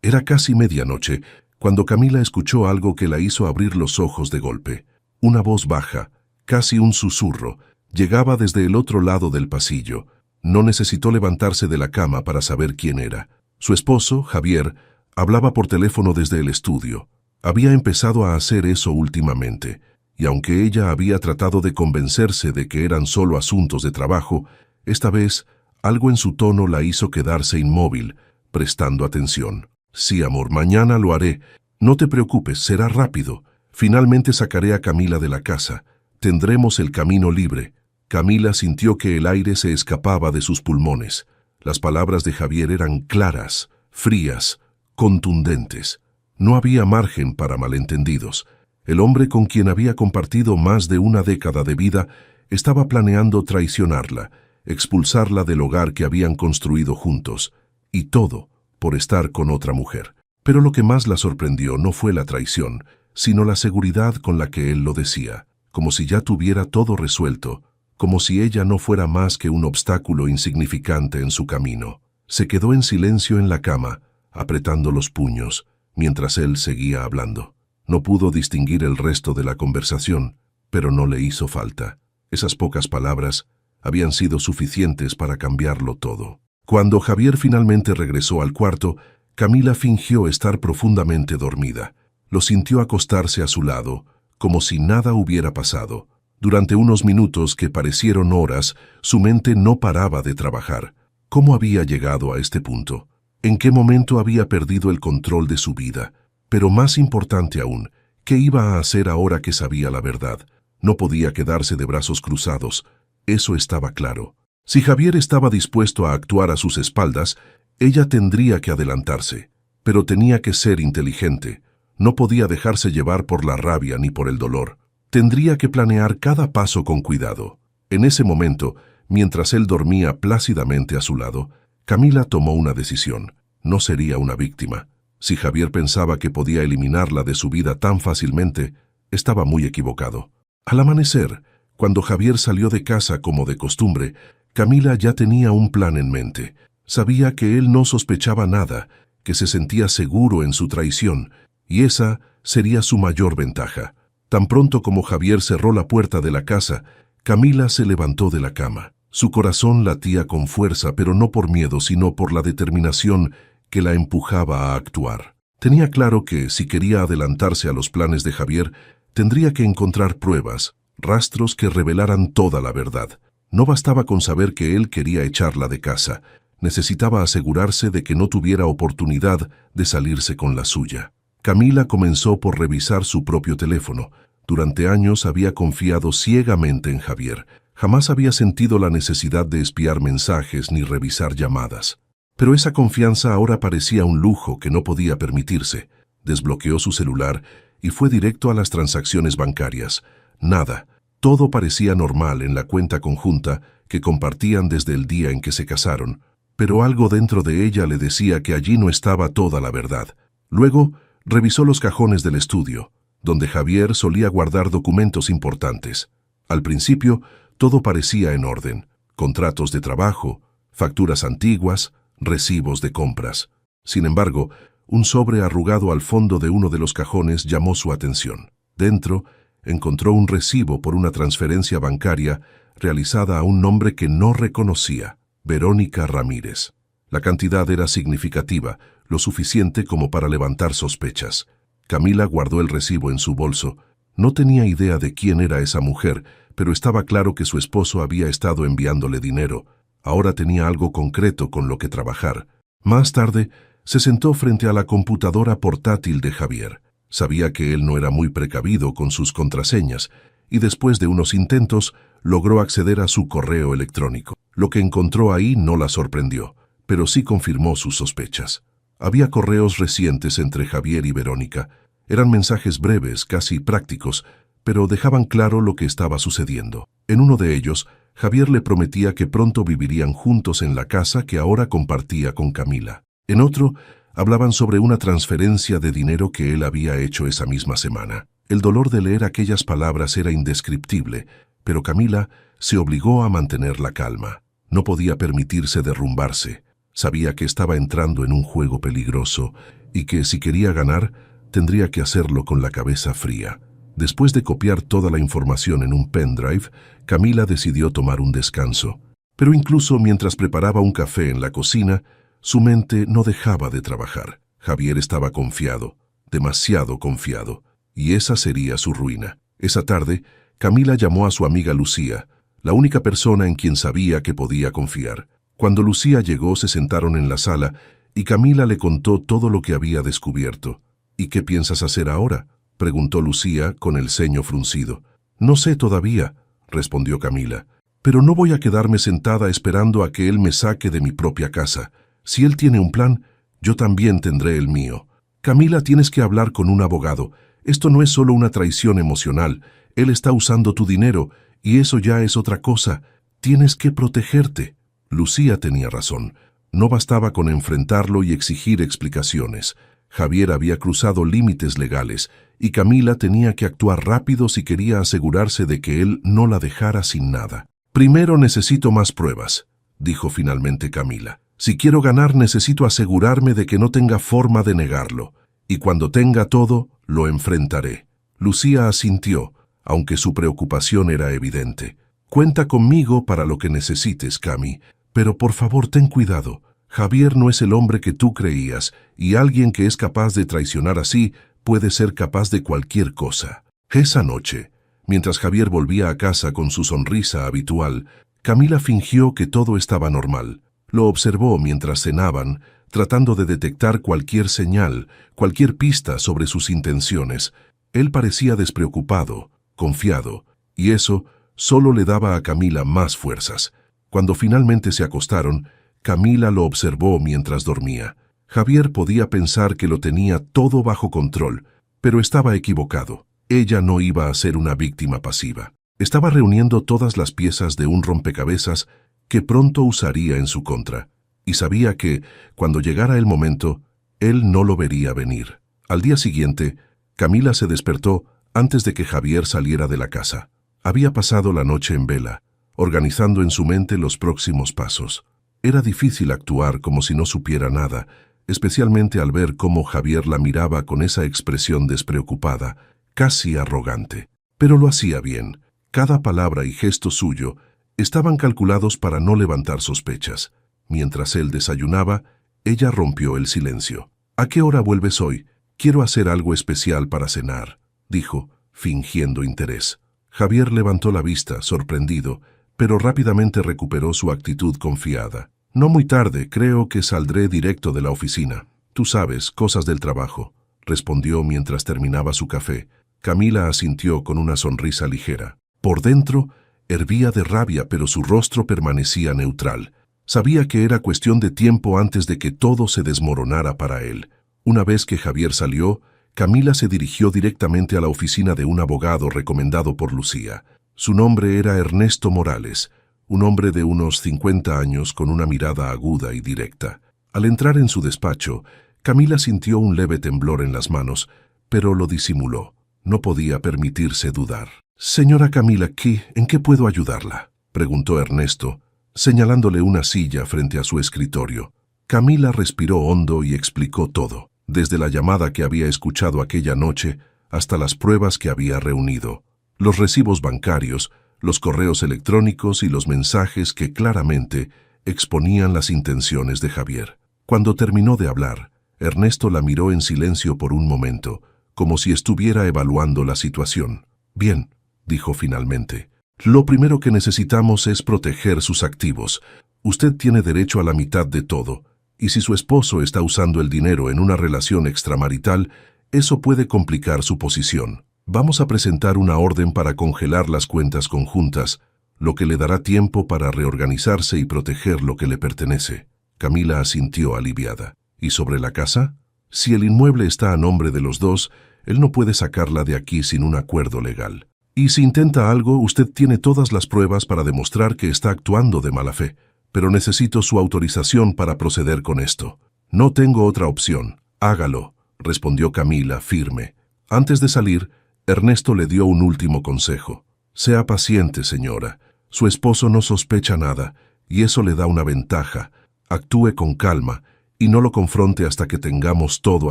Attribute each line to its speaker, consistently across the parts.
Speaker 1: Era casi medianoche cuando Camila escuchó algo que la hizo abrir los ojos de golpe. Una voz baja, casi un susurro, llegaba desde el otro lado del pasillo. No necesitó levantarse de la cama para saber quién era. Su esposo, Javier, hablaba por teléfono desde el estudio. Había empezado a hacer eso últimamente, y aunque ella había tratado de convencerse de que eran solo asuntos de trabajo, esta vez algo en su tono la hizo quedarse inmóvil, prestando atención. Sí, amor, mañana lo haré. No te preocupes, será rápido. Finalmente sacaré a Camila de la casa. Tendremos el camino libre. Camila sintió que el aire se escapaba de sus pulmones. Las palabras de Javier eran claras, frías, contundentes. No había margen para malentendidos. El hombre con quien había compartido más de una década de vida estaba planeando traicionarla, expulsarla del hogar que habían construido juntos, y todo por estar con otra mujer. Pero lo que más la sorprendió no fue la traición, sino la seguridad con la que él lo decía, como si ya tuviera todo resuelto, como si ella no fuera más que un obstáculo insignificante en su camino. Se quedó en silencio en la cama, apretando los puños, mientras él seguía hablando. No pudo distinguir el resto de la conversación, pero no le hizo falta. Esas pocas palabras habían sido suficientes para cambiarlo todo. Cuando Javier finalmente regresó al cuarto, Camila fingió estar profundamente dormida. Lo sintió acostarse a su lado, como si nada hubiera pasado. Durante unos minutos que parecieron horas, su mente no paraba de trabajar. ¿Cómo había llegado a este punto? ¿En qué momento había perdido el control de su vida? Pero más importante aún, ¿qué iba a hacer ahora que sabía la verdad? No podía quedarse de brazos cruzados. Eso estaba claro. Si Javier estaba dispuesto a actuar a sus espaldas, ella tendría que adelantarse. Pero tenía que ser inteligente. No podía dejarse llevar por la rabia ni por el dolor. Tendría que planear cada paso con cuidado. En ese momento, mientras él dormía plácidamente a su lado, Camila tomó una decisión. No sería una víctima. Si Javier pensaba que podía eliminarla de su vida tan fácilmente, estaba muy equivocado. Al amanecer, cuando Javier salió de casa como de costumbre, Camila ya tenía un plan en mente. Sabía que él no sospechaba nada, que se sentía seguro en su traición, y esa sería su mayor ventaja. Tan pronto como Javier cerró la puerta de la casa, Camila se levantó de la cama. Su corazón latía con fuerza, pero no por miedo, sino por la determinación que la empujaba a actuar. Tenía claro que, si quería adelantarse a los planes de Javier, tendría que encontrar pruebas, rastros que revelaran toda la verdad. No bastaba con saber que él quería echarla de casa. Necesitaba asegurarse de que no tuviera oportunidad de salirse con la suya. Camila comenzó por revisar su propio teléfono. Durante años había confiado ciegamente en Javier. Jamás había sentido la necesidad de espiar mensajes ni revisar llamadas. Pero esa confianza ahora parecía un lujo que no podía permitirse. Desbloqueó su celular y fue directo a las transacciones bancarias. Nada. Todo parecía normal en la cuenta conjunta que compartían desde el día en que se casaron, pero algo dentro de ella le decía que allí no estaba toda la verdad. Luego, revisó los cajones del estudio, donde Javier solía guardar documentos importantes. Al principio, todo parecía en orden: contratos de trabajo, facturas antiguas, recibos de compras. Sin embargo, un sobre arrugado al fondo de uno de los cajones llamó su atención. Dentro, encontró un recibo por una transferencia bancaria realizada a un nombre que no reconocía: Verónica Ramírez. La cantidad era significativa, lo suficiente como para levantar sospechas. Camila guardó el recibo en su bolso. No tenía idea de quién era esa mujer, pero estaba claro que su esposo había estado enviándole dinero. Ahora tenía algo concreto con lo que trabajar. Más tarde, se sentó frente a la computadora portátil de Javier. Sabía que él no era muy precavido con sus contraseñas, y después de unos intentos, logró acceder a su correo electrónico. Lo que encontró ahí no la sorprendió, pero sí confirmó sus sospechas. Había correos recientes entre Javier y Verónica. Eran mensajes breves, casi prácticos, pero dejaban claro lo que estaba sucediendo. En uno de ellos, Javier le prometía que pronto vivirían juntos en la casa que ahora compartía con Camila. En otro, hablaban sobre una transferencia de dinero que él había hecho esa misma semana. El dolor de leer aquellas palabras era indescriptible, pero Camila se obligó a mantener la calma. No podía permitirse derrumbarse. Sabía que estaba entrando en un juego peligroso, y que si quería ganar, tendría que hacerlo con la cabeza fría. Después de copiar toda la información en un pendrive, Camila decidió tomar un descanso. Pero incluso mientras preparaba un café en la cocina, su mente no dejaba de trabajar. Javier estaba confiado, demasiado confiado, y esa sería su ruina. Esa tarde, Camila llamó a su amiga Lucía, la única persona en quien sabía que podía confiar. Cuando Lucía llegó, se sentaron en la sala y Camila le contó todo lo que había descubierto. ¿Y qué piensas hacer ahora?, preguntó Lucía con el ceño fruncido. No sé todavía, respondió Camila, pero no voy a quedarme sentada esperando a que él me saque de mi propia casa. Si él tiene un plan, yo también tendré el mío. Camila, tienes que hablar con un abogado. Esto no es solo una traición emocional. Él está usando tu dinero, y eso ya es otra cosa. Tienes que protegerte. Lucía tenía razón. No bastaba con enfrentarlo y exigir explicaciones. Javier había cruzado límites legales, y Camila tenía que actuar rápido si quería asegurarse de que él no la dejara sin nada. Primero necesito más pruebas, dijo finalmente Camila. Si quiero ganar, necesito asegurarme de que no tenga forma de negarlo, y cuando tenga todo, lo enfrentaré. Lucía asintió, aunque su preocupación era evidente. Cuenta conmigo para lo que necesites, Cami, pero por favor ten cuidado. Javier no es el hombre que tú creías, y alguien que es capaz de traicionar así puede ser capaz de cualquier cosa. Esa noche, mientras Javier volvía a casa con su sonrisa habitual, Camila fingió que todo estaba normal. Lo observó mientras cenaban, tratando de detectar cualquier señal, cualquier pista sobre sus intenciones. Él parecía despreocupado, confiado, y eso solo le daba a Camila más fuerzas. Cuando finalmente se acostaron, Camila lo observó mientras dormía. Javier podía pensar que lo tenía todo bajo control, pero estaba equivocado. Ella no iba a ser una víctima pasiva. Estaba reuniendo todas las piezas de un rompecabezas que pronto usaría en su contra, y sabía que, cuando llegara el momento, él no lo vería venir. Al día siguiente, Camila se despertó antes de que Javier saliera de la casa. Había pasado la noche en vela, organizando en su mente los próximos pasos. Era difícil actuar como si no supiera nada, especialmente al ver cómo Javier la miraba con esa expresión despreocupada, casi arrogante. Pero lo hacía bien. Cada palabra y gesto suyo estaban calculados para no levantar sospechas. Mientras él desayunaba, ella rompió el silencio. «¿A qué hora vuelves hoy? Quiero hacer algo especial para cenar», dijo, fingiendo interés. Javier levantó la vista, sorprendido, pero rápidamente recuperó su actitud confiada. «No muy tarde, creo que saldré directo de la oficina. Tú sabes, cosas del trabajo», respondió mientras terminaba su café. Camila asintió con una sonrisa ligera. Por dentro, hervía de rabia, pero su rostro permanecía neutral. Sabía que era cuestión de tiempo antes de que todo se desmoronara para él. Una vez que Javier salió, Camila se dirigió directamente a la oficina de un abogado recomendado por Lucía. Su nombre era Ernesto Morales, un hombre de unos 50 años con una mirada aguda y directa. Al entrar en su despacho, Camila sintió un leve temblor en las manos, pero lo disimuló. No podía permitirse dudar. «Señora Camila, ¿en qué puedo ayudarla?», preguntó Ernesto, señalándole una silla frente a su escritorio. Camila respiró hondo y explicó todo, desde la llamada que había escuchado aquella noche hasta las pruebas que había reunido, los recibos bancarios, los correos electrónicos y los mensajes que claramente exponían las intenciones de Javier. Cuando terminó de hablar, Ernesto la miró en silencio por un momento, como si estuviera evaluando la situación. «Bien», dijo finalmente. «Lo primero que necesitamos es proteger sus activos. Usted tiene derecho a la mitad de todo, y si su esposo está usando el dinero en una relación extramarital, eso puede complicar su posición. Vamos a presentar una orden para congelar las cuentas conjuntas, lo que le dará tiempo para reorganizarse y proteger lo que le pertenece». Camila asintió aliviada. «¿Y sobre la casa? Si el inmueble está a nombre de los dos, él no puede sacarla de aquí sin un acuerdo legal. Y si intenta algo, usted tiene todas las pruebas para demostrar que está actuando de mala fe. Pero necesito su autorización para proceder con esto». «No tengo otra opción. Hágalo», respondió Camila, firme. Antes de salir, Ernesto le dio un último consejo. «Sea paciente, señora. Su esposo no sospecha nada, y eso le da una ventaja. Actúe con calma, y no lo confronte hasta que tengamos todo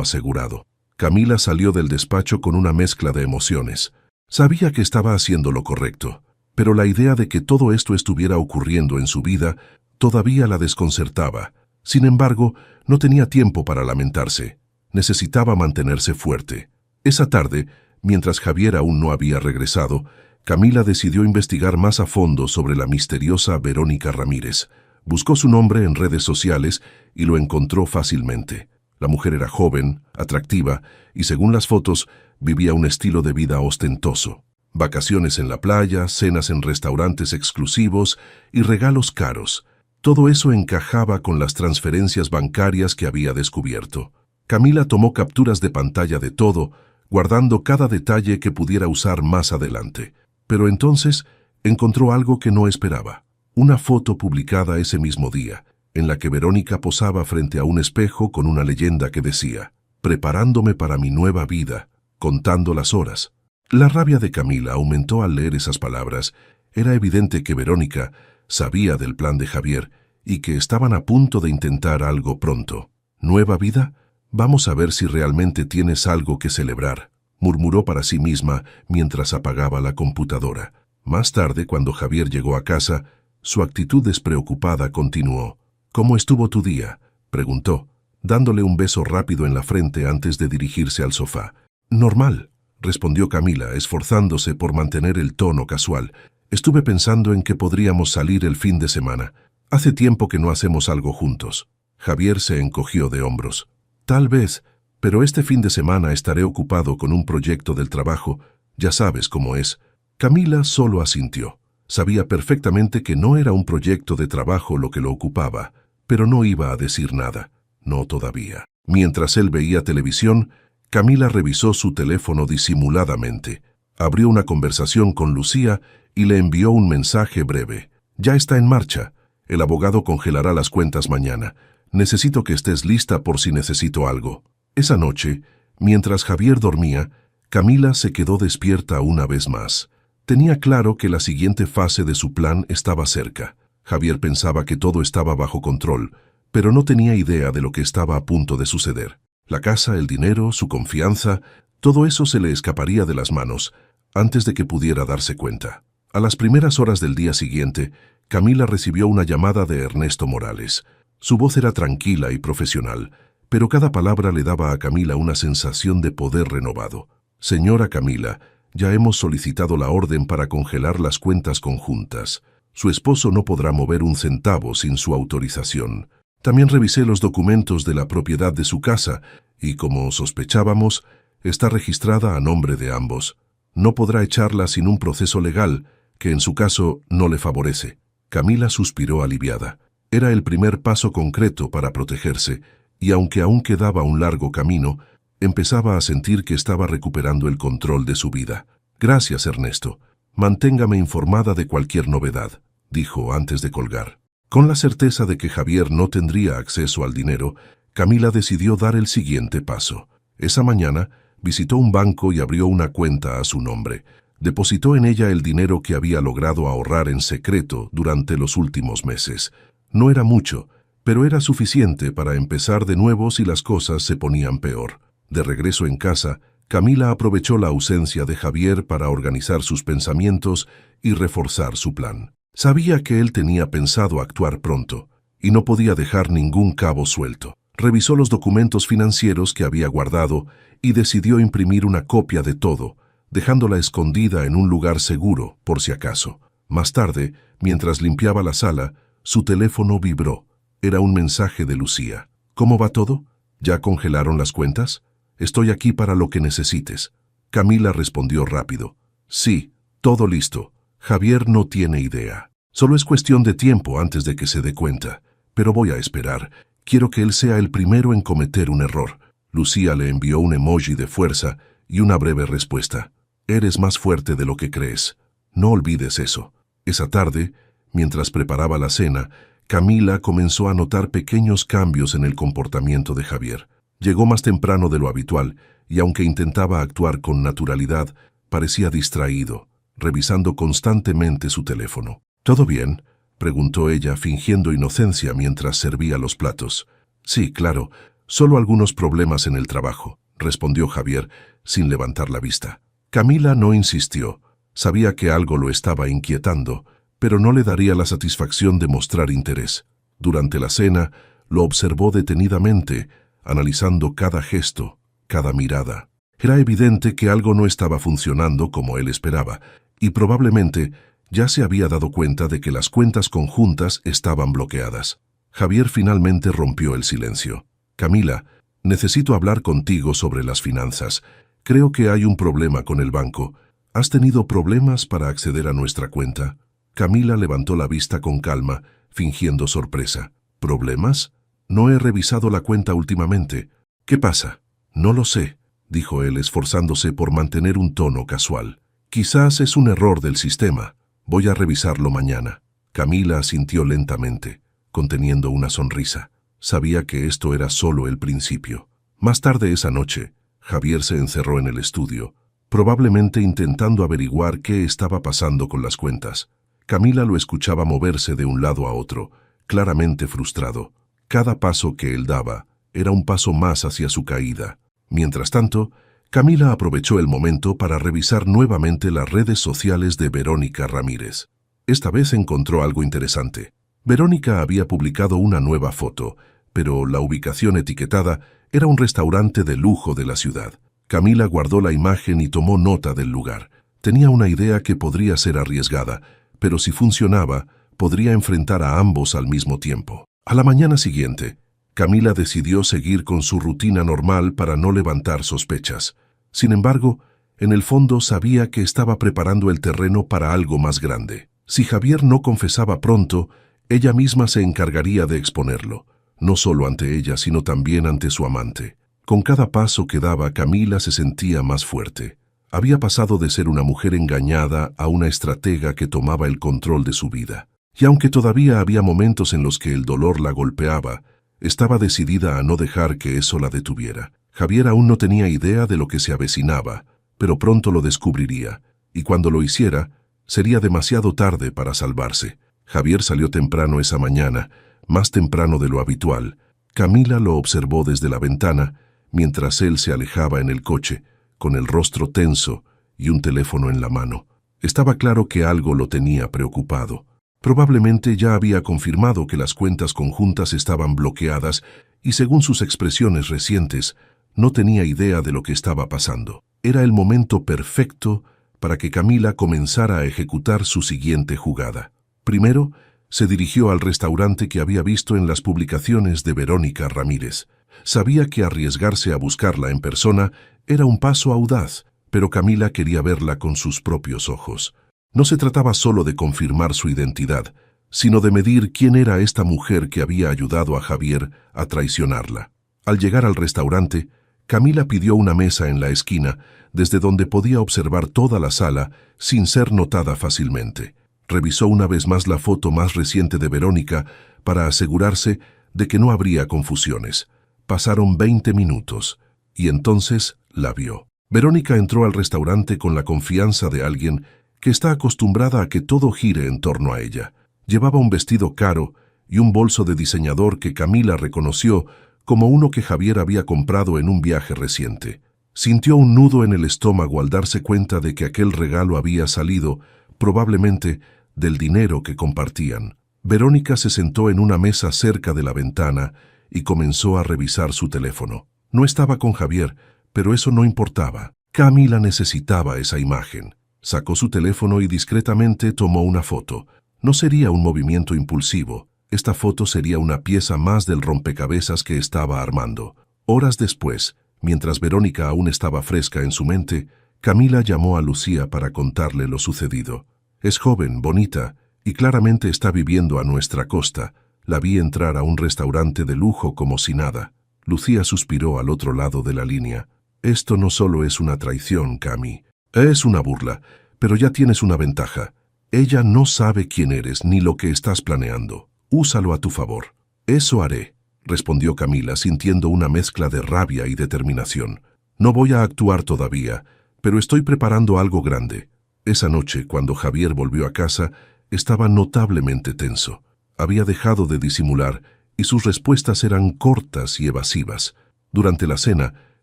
Speaker 1: asegurado. Camila salió del despacho con una mezcla de emociones. Sabía que estaba haciendo lo correcto, pero la idea de que todo esto estuviera ocurriendo en su vida todavía la desconcertaba. Sin embargo, no tenía tiempo para lamentarse. Necesitaba mantenerse fuerte. Esa tarde, mientras Javier aún no había regresado, Camila decidió investigar más a fondo sobre la misteriosa Verónica Ramírez. Buscó su nombre en redes sociales y lo encontró fácilmente. La mujer era joven, atractiva y, según las fotos, vivía un estilo de vida ostentoso. Vacaciones en la playa, cenas en restaurantes exclusivos y regalos caros. Todo eso encajaba con las transferencias bancarias que había descubierto. Camila tomó capturas de pantalla de todo, guardando cada detalle que pudiera usar más adelante. Pero entonces encontró algo que no esperaba. Una foto publicada ese mismo día, en la que Verónica posaba frente a un espejo con una leyenda que decía: «Preparándome para mi nueva vida, contando las horas». La rabia de Camila aumentó al leer esas palabras. Era evidente que Verónica sabía del plan de Javier y que estaban a punto de intentar algo pronto. «¿Nueva vida? Vamos a ver si realmente tienes algo que celebrar», murmuró para sí misma mientras apagaba la computadora. Más tarde, cuando Javier llegó a casa, su actitud despreocupada continuó. «¿Cómo estuvo tu día?», preguntó, dándole un beso rápido en la frente antes de dirigirse al sofá. «Normal», respondió Camila, esforzándose por mantener el tono casual. «Estuve pensando en que podríamos salir el fin de semana. Hace tiempo que no hacemos algo juntos». Javier se encogió de hombros. «Tal vez, pero este fin de semana estaré ocupado con un proyecto del trabajo. Ya sabes cómo es». Camila solo asintió. Sabía perfectamente que no era un proyecto de trabajo lo que lo ocupaba, pero no iba a decir nada. No todavía. Mientras él veía televisión, Camila revisó su teléfono disimuladamente. Abrió una conversación con Lucía y le envió un mensaje breve. «Ya está en marcha. El abogado congelará las cuentas mañana. Necesito que estés lista por si necesito algo». Esa noche, mientras Javier dormía, Camila se quedó despierta una vez más. Tenía claro que la siguiente fase de su plan estaba cerca. Javier pensaba que todo estaba bajo control, pero no tenía idea de lo que estaba a punto de suceder. La casa, el dinero, su confianza, todo eso se le escaparía de las manos antes de que pudiera darse cuenta. A las primeras horas del día siguiente, Camila recibió una llamada de Ernesto Morales. Su voz era tranquila y profesional, pero cada palabra le daba a Camila una sensación de poder renovado. «Señora Camila, ya hemos solicitado la orden para congelar las cuentas conjuntas. Su esposo no podrá mover un centavo sin su autorización. También revisé los documentos de la propiedad de su casa y, como sospechábamos, está registrada a nombre de ambos. No podrá echarla sin un proceso legal que en su caso no le favorece». Camila suspiró aliviada. Era el primer paso concreto para protegerse, y aunque aún quedaba un largo camino, empezaba a sentir que estaba recuperando el control de su vida. «Gracias, Ernesto. Manténgame informada de cualquier novedad», dijo antes de colgar. Con la certeza de que Javier no tendría acceso al dinero, Camila decidió dar el siguiente paso. Esa mañana, visitó un banco y abrió una cuenta a su nombre. Depositó en ella el dinero que había logrado ahorrar en secreto durante los últimos meses. No era mucho, pero era suficiente para empezar de nuevo si las cosas se ponían peor. De regreso en casa, Camila aprovechó la ausencia de Javier para organizar sus pensamientos y reforzar su plan. Sabía que él tenía pensado actuar pronto, y no podía dejar ningún cabo suelto. Revisó los documentos financieros que había guardado y decidió imprimir una copia de todo, dejándola escondida en un lugar seguro, por si acaso. Más tarde, mientras limpiaba la sala, su teléfono vibró. Era un mensaje de Lucía. «¿Cómo va todo? ¿Ya congelaron las cuentas? Estoy aquí para lo que necesites». Camila respondió rápido. «Sí, todo listo. Javier no tiene idea. Solo es cuestión de tiempo antes de que se dé cuenta. Pero voy a esperar. Quiero que él sea el primero en cometer un error». Lucía le envió un emoji de fuerza y una breve respuesta. «Eres más fuerte de lo que crees. No olvides eso». Esa tarde, mientras preparaba la cena, Camila comenzó a notar pequeños cambios en el comportamiento de Javier. Llegó más temprano de lo habitual y, aunque intentaba actuar con naturalidad, parecía distraído, revisando constantemente su teléfono. «¿Todo bien?», preguntó ella, fingiendo inocencia mientras servía los platos. Sí, claro, solo algunos problemas en el trabajo, respondió Javier, sin levantar la vista. Camila no insistió. Sabía que algo lo estaba inquietando, pero no le daría la satisfacción de mostrar interés. Durante la cena, lo observó detenidamente, analizando cada gesto, cada mirada. Era evidente que algo no estaba funcionando como él esperaba, y probablemente ya se había dado cuenta de que las cuentas conjuntas estaban bloqueadas. Javier finalmente rompió el silencio. Camila, necesito hablar contigo sobre las finanzas. Creo que hay un problema con el banco. ¿Has tenido problemas para acceder a nuestra cuenta? Camila levantó la vista con calma, fingiendo sorpresa. ¿Problemas? No he revisado la cuenta últimamente. ¿Qué pasa? No lo sé, dijo él, esforzándose por mantener un tono casual. Quizás es un error del sistema. Voy a revisarlo mañana. Camila asintió lentamente, conteniendo una sonrisa. Sabía que esto era solo el principio. Más tarde esa noche, Javier se encerró en el estudio, probablemente intentando averiguar qué estaba pasando con las cuentas. Camila lo escuchaba moverse de un lado a otro, claramente frustrado. Cada paso que él daba era un paso más hacia su caída. Mientras tanto, Camila aprovechó el momento para revisar nuevamente las redes sociales de Verónica Ramírez. Esta vez encontró algo interesante. Verónica había publicado una nueva foto, pero la ubicación etiquetada era un restaurante de lujo de la ciudad. Camila guardó la imagen y tomó nota del lugar. Tenía una idea que podría ser arriesgada, pero si funcionaba, podría enfrentar a ambos al mismo tiempo. A la mañana siguiente, Camila decidió seguir con su rutina normal para no levantar sospechas. Sin embargo, en el fondo sabía que estaba preparando el terreno para algo más grande. Si Javier no confesaba pronto, ella misma se encargaría de exponerlo, no solo ante ella, sino también ante su amante. Con cada paso que daba, Camila se sentía más fuerte. Había pasado de ser una mujer engañada a una estratega que tomaba el control de su vida. Y aunque todavía había momentos en los que el dolor la golpeaba, estaba decidida a no dejar que eso la detuviera. Javier aún no tenía idea de lo que se avecinaba, pero pronto lo descubriría, y cuando lo hiciera, sería demasiado tarde para salvarse. Javier salió temprano esa mañana, más temprano de lo habitual. Camila lo observó desde la ventana, mientras él se alejaba en el coche, con el rostro tenso y un teléfono en la mano. Estaba claro que algo lo tenía preocupado. Probablemente ya había confirmado que las cuentas conjuntas estaban bloqueadas y, según sus expresiones recientes, no tenía idea de lo que estaba pasando. Era el momento perfecto para que Camila comenzara a ejecutar su siguiente jugada. Primero, se dirigió al restaurante que había visto en las publicaciones de Verónica Ramírez. Sabía que arriesgarse a buscarla en persona era un paso audaz, pero Camila quería verla con sus propios ojos. No se trataba solo de confirmar su identidad, sino de medir quién era esta mujer que había ayudado a Javier a traicionarla. Al llegar al restaurante, Camila pidió una mesa en la esquina, desde donde podía observar toda la sala sin ser notada fácilmente. Revisó una vez más la foto más reciente de Verónica para asegurarse de que no habría confusiones. Pasaron 20 minutos, y entonces la vio. Verónica entró al restaurante con la confianza de alguien que está acostumbrada a que todo gire en torno a ella. Llevaba un vestido caro y un bolso de diseñador que Camila reconoció como uno que Javier había comprado en un viaje reciente. Sintió un nudo en el estómago al darse cuenta de que aquel regalo había salido, probablemente, del dinero que compartían. Verónica se sentó en una mesa cerca de la ventana y comenzó a revisar su teléfono. No estaba con Javier, pero eso no importaba. Camila necesitaba esa imagen. Sacó su teléfono y discretamente tomó una foto. No sería un movimiento impulsivo. Esta foto sería una pieza más del rompecabezas que estaba armando. Horas después, mientras Verónica aún estaba fresca en su mente, Camila llamó a Lucía para contarle lo sucedido. Es joven, bonita, y claramente está viviendo a nuestra costa. La vi entrar a un restaurante de lujo como si nada. Lucía suspiró al otro lado de la línea. Esto no solo es una traición, Cami. Es una burla, pero ya tienes una ventaja. Ella no sabe quién eres ni lo que estás planeando. Úsalo a tu favor. Eso haré, respondió Camila, sintiendo una mezcla de rabia y determinación. No voy a actuar todavía, pero estoy preparando algo grande. Esa noche, cuando Javier volvió a casa, estaba notablemente tenso. Había dejado de disimular y sus respuestas eran cortas y evasivas. Durante la cena,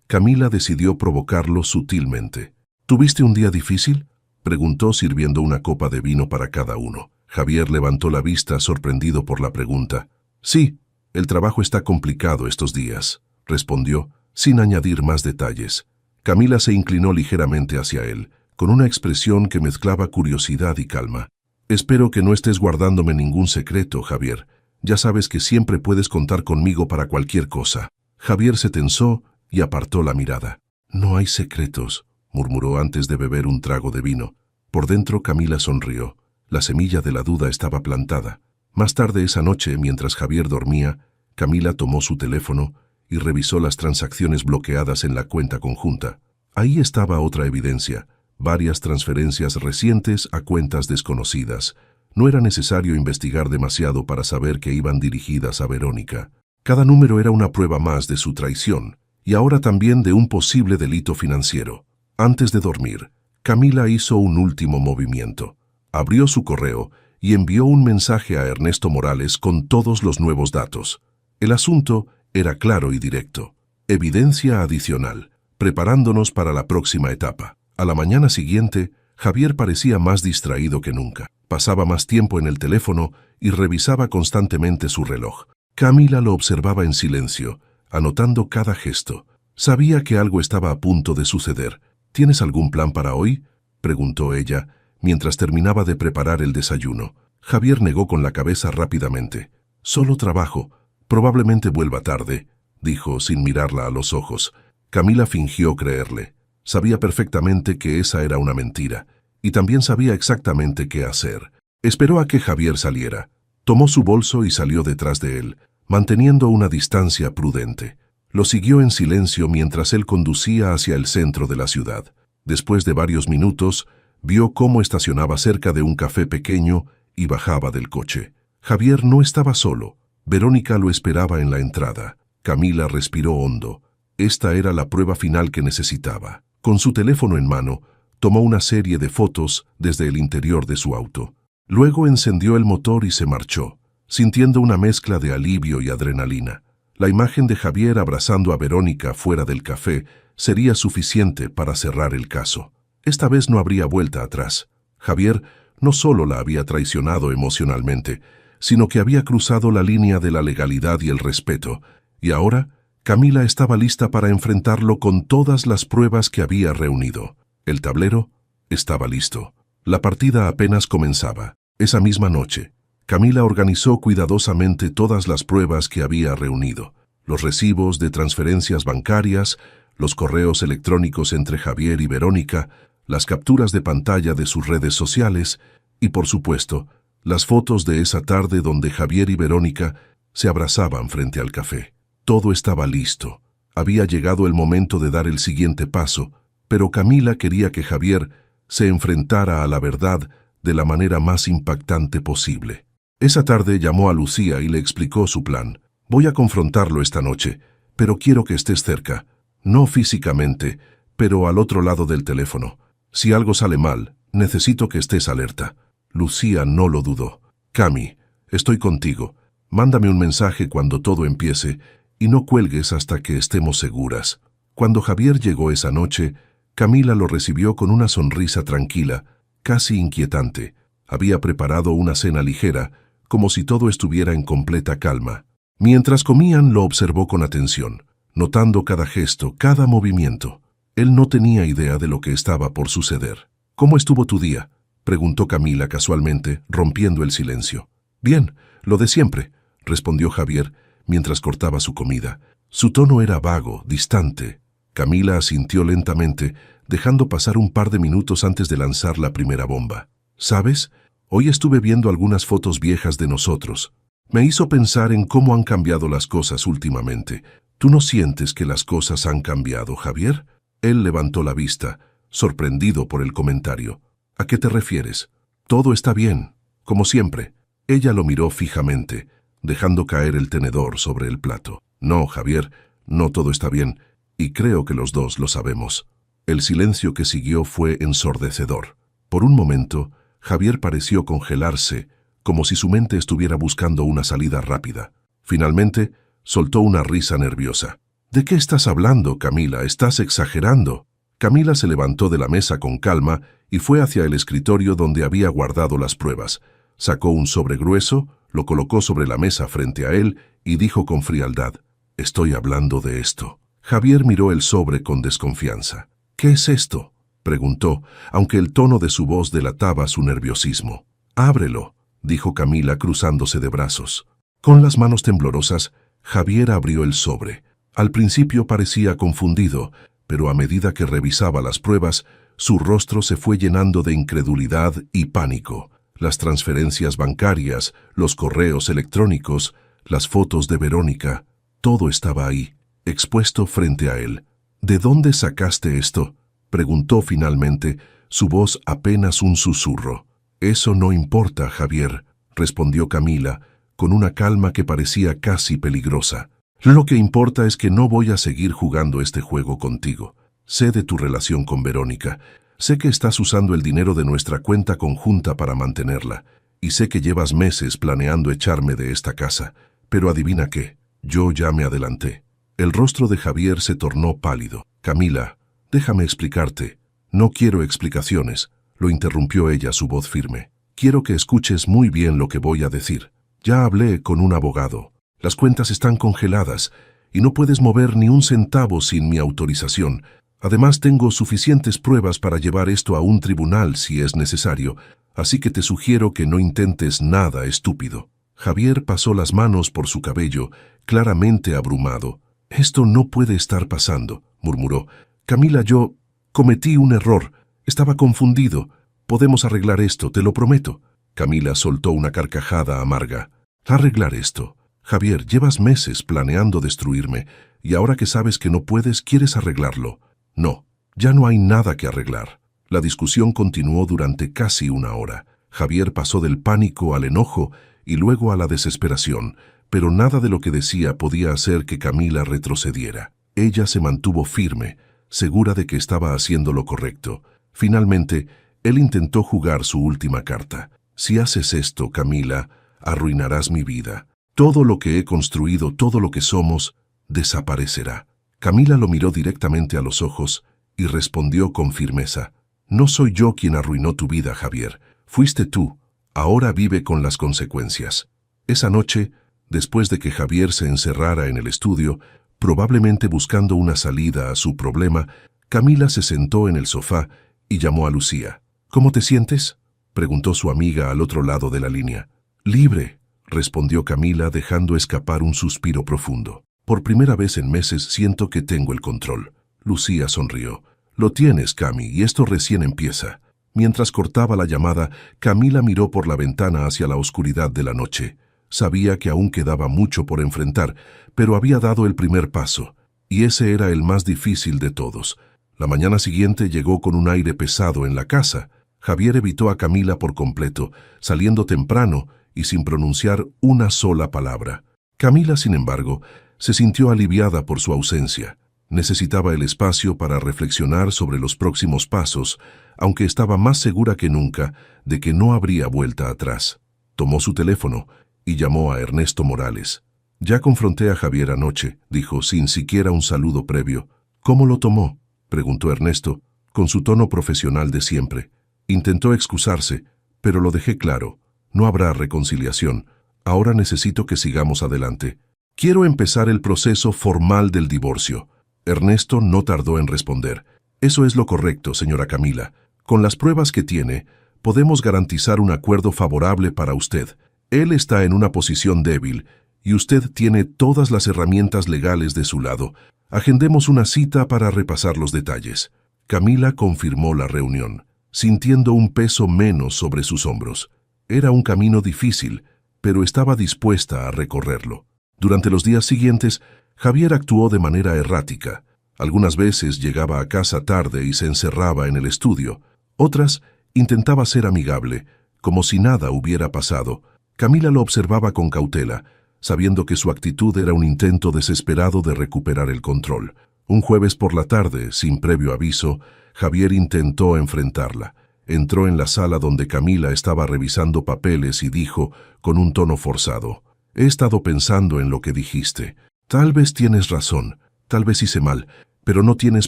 Speaker 1: Camila decidió provocarlo sutilmente. ¿Tuviste un día difícil?, preguntó sirviendo una copa de vino para cada uno. Javier levantó la vista sorprendido por la pregunta. Sí, el trabajo está complicado estos días, respondió, sin añadir más detalles. Camila se inclinó ligeramente hacia él, con una expresión que mezclaba curiosidad y calma. Espero que no estés guardándome ningún secreto, Javier. Ya sabes que siempre puedes contar conmigo para cualquier cosa. Javier se tensó y apartó la mirada. No hay secretos, murmuró antes de beber un trago de vino. Por dentro Camila sonrió. La semilla de la duda estaba plantada. Más tarde esa noche, mientras Javier dormía, Camila tomó su teléfono y revisó las transacciones bloqueadas en la cuenta conjunta. Ahí estaba otra evidencia, varias transferencias recientes a cuentas desconocidas. No era necesario investigar demasiado para saber que iban dirigidas a Verónica. Cada número era una prueba más de su traición, y ahora también de un posible delito financiero. Antes de dormir, Camila hizo un último movimiento. Abrió su correo y envió un mensaje a Ernesto Morales con todos los nuevos datos. El asunto era claro y directo. Evidencia adicional, preparándonos para la próxima etapa. A la mañana siguiente, Javier parecía más distraído que nunca. Pasaba más tiempo en el teléfono y revisaba constantemente su reloj. Camila lo observaba en silencio, anotando cada gesto. Sabía que algo estaba a punto de suceder. ¿Tienes algún plan para hoy?, preguntó ella, mientras terminaba de preparar el desayuno. Javier negó con la cabeza rápidamente. Solo trabajo. Probablemente vuelva tarde, dijo sin mirarla a los ojos. Camila fingió creerle. Sabía perfectamente que esa era una mentira, y también sabía exactamente qué hacer. Esperó a que Javier saliera. Tomó su bolso y salió detrás de él, manteniendo una distancia prudente. Lo siguió en silencio mientras él conducía hacia el centro de la ciudad. Después de varios minutos, vio cómo estacionaba cerca de un café pequeño y bajaba del coche. Javier no estaba solo. Verónica lo esperaba en la entrada. Camila respiró hondo. Esta era la prueba final que necesitaba. Con su teléfono en mano, tomó una serie de fotos desde el interior de su auto. Luego encendió el motor y se marchó, sintiendo una mezcla de alivio y adrenalina. La imagen de Javier abrazando a Verónica fuera del café sería suficiente para cerrar el caso. Esta vez no habría vuelta atrás. Javier no solo la había traicionado emocionalmente, sino que había cruzado la línea de la legalidad y el respeto, y ahora Camila estaba lista para enfrentarlo con todas las pruebas que había reunido. El tablero estaba listo. La partida apenas comenzaba. Esa misma noche, Camila organizó cuidadosamente todas las pruebas que había reunido: los recibos de transferencias bancarias, los correos electrónicos entre Javier y Verónica, las capturas de pantalla de sus redes sociales y, por supuesto, las fotos de esa tarde donde Javier y Verónica se abrazaban frente al café. Todo estaba listo. Había llegado el momento de dar el siguiente paso, pero Camila quería que Javier se enfrentara a la verdad de la manera más impactante posible. Esa tarde llamó a Lucía y le explicó su plan. Voy a confrontarlo esta noche, pero quiero que estés cerca. No físicamente, pero al otro lado del teléfono. Si algo sale mal, necesito que estés alerta. Lucía no lo dudó. Cami, estoy contigo. Mándame un mensaje cuando todo empiece y no cuelgues hasta que estemos seguras. Cuando Javier llegó esa noche, Camila lo recibió con una sonrisa tranquila, casi inquietante. Había preparado una cena ligera, como si todo estuviera en completa calma. Mientras comían, lo observó con atención, notando cada gesto, cada movimiento. Él no tenía idea de lo que estaba por suceder. ¿Cómo estuvo tu día?, preguntó Camila casualmente, rompiendo el silencio. Bien, lo de siempre, respondió Javier, mientras cortaba su comida. Su tono era vago, distante. Camila asintió lentamente, dejando pasar un par de minutos antes de lanzar la primera bomba. ¿Sabes? Hoy estuve viendo algunas fotos viejas de nosotros. Me hizo pensar en cómo han cambiado las cosas últimamente. ¿Tú no sientes que las cosas han cambiado, Javier? Él levantó la vista, sorprendido por el comentario. ¿A qué te refieres? Todo está bien, como siempre. Ella lo miró fijamente, dejando caer el tenedor sobre el plato. No, Javier, no todo está bien, y creo que los dos lo sabemos. El silencio que siguió fue ensordecedor. Por un momento, Javier pareció congelarse, como si su mente estuviera buscando una salida rápida. Finalmente, soltó una risa nerviosa. ¿De qué estás hablando, Camila? Estás exagerando. Camila se levantó de la mesa con calma y fue hacia el escritorio donde había guardado las pruebas. Sacó un sobre grueso, lo colocó sobre la mesa frente a él y dijo con frialdad: «Estoy hablando de esto». Javier miró el sobre con desconfianza. «¿Qué es esto?», preguntó, aunque el tono de su voz delataba su nerviosismo. «Ábrelo», dijo Camila cruzándose de brazos. Con las manos temblorosas, Javier abrió el sobre. Al principio parecía confundido, pero a medida que revisaba las pruebas, su rostro se fue llenando de incredulidad y pánico. Las transferencias bancarias, los correos electrónicos, las fotos de Verónica, todo estaba ahí, expuesto frente a él. «¿De dónde sacaste esto?», preguntó finalmente, su voz apenas un susurro. «Eso no importa, Javier», respondió Camila, con una calma que parecía casi peligrosa. «Lo que importa es que no voy a seguir jugando este juego contigo. Sé de tu relación con Verónica. Sé que estás usando el dinero de nuestra cuenta conjunta para mantenerla, y sé que llevas meses planeando echarme de esta casa. Pero adivina qué, yo ya me adelanté». El rostro de Javier se tornó pálido. «Camila, déjame explicarte». «No quiero explicaciones», lo interrumpió ella, su voz firme. «Quiero que escuches muy bien lo que voy a decir. Ya hablé con un abogado. Las cuentas están congeladas y no puedes mover ni un centavo sin mi autorización. Además, tengo suficientes pruebas para llevar esto a un tribunal si es necesario, así que te sugiero que no intentes nada estúpido». Javier pasó las manos por su cabello, claramente abrumado. «Esto no puede estar pasando», murmuró. «Camila, yo cometí un error. Estaba confundido. Podemos arreglar esto, te lo prometo». Camila soltó una carcajada amarga. «¿Arreglar esto? Javier, llevas meses planeando destruirme, y ahora que sabes que no puedes, ¿quieres arreglarlo?». «No, ya no hay nada que arreglar». La discusión continuó durante casi una hora. Javier pasó del pánico al enojo y luego a la desesperación, pero nada de lo que decía podía hacer que Camila retrocediera. Ella se mantuvo firme, segura de que estaba haciendo lo correcto. Finalmente, él intentó jugar su última carta. «Si haces esto, Camila, arruinarás mi vida. Todo lo que he construido, todo lo que somos, desaparecerá». Camila lo miró directamente a los ojos y respondió con firmeza: «No soy yo quien arruinó tu vida, Javier. Fuiste tú. Ahora vive con las consecuencias». Esa noche, después de que Javier se encerrara en el estudio, probablemente buscando una salida a su problema, Camila se sentó en el sofá y llamó a Lucía. «¿Cómo te sientes?», preguntó su amiga al otro lado de la línea. «Libre», respondió Camila dejando escapar un suspiro profundo. «Por primera vez en meses siento que tengo el control». Lucía sonrió. «Lo tienes, Cami, y esto recién empieza». Mientras cortaba la llamada, Camila miró por la ventana hacia la oscuridad de la noche. Sabía que aún quedaba mucho por enfrentar, pero había dado el primer paso, y ese era el más difícil de todos. La mañana siguiente llegó con un aire pesado en la casa. Javier evitó a Camila por completo, saliendo temprano y sin pronunciar una sola palabra. Camila, sin embargo, se sintió aliviada por su ausencia. Necesitaba el espacio para reflexionar sobre los próximos pasos, aunque estaba más segura que nunca de que no habría vuelta atrás. Tomó su teléfono y llamó a Ernesto Morales. «Ya confronté a Javier anoche», dijo, sin siquiera un saludo previo. «¿Cómo lo tomó?», preguntó Ernesto, con su tono profesional de siempre. Intentó excusarse, pero lo dejé claro. «No habrá reconciliación. Ahora necesito que sigamos adelante. Quiero empezar el proceso formal del divorcio». Ernesto no tardó en responder. «Eso es lo correcto, señora Camila. Con las pruebas que tiene, podemos garantizar un acuerdo favorable para usted. Él está en una posición débil y usted tiene todas las herramientas legales de su lado. Agendemos una cita para repasar los detalles». Camila confirmó la reunión, sintiendo un peso menos sobre sus hombros. Era un camino difícil, pero estaba dispuesta a recorrerlo. Durante los días siguientes, Javier actuó de manera errática. Algunas veces llegaba a casa tarde y se encerraba en el estudio. Otras, intentaba ser amigable, como si nada hubiera pasado. Camila lo observaba con cautela, sabiendo que su actitud era un intento desesperado de recuperar el control. Un jueves por la tarde, sin previo aviso, Javier intentó enfrentarla. Entró en la sala donde Camila estaba revisando papeles y dijo, con un tono forzado: He estado pensando en lo que dijiste. Tal vez tienes razón, tal vez hice mal, pero no tienes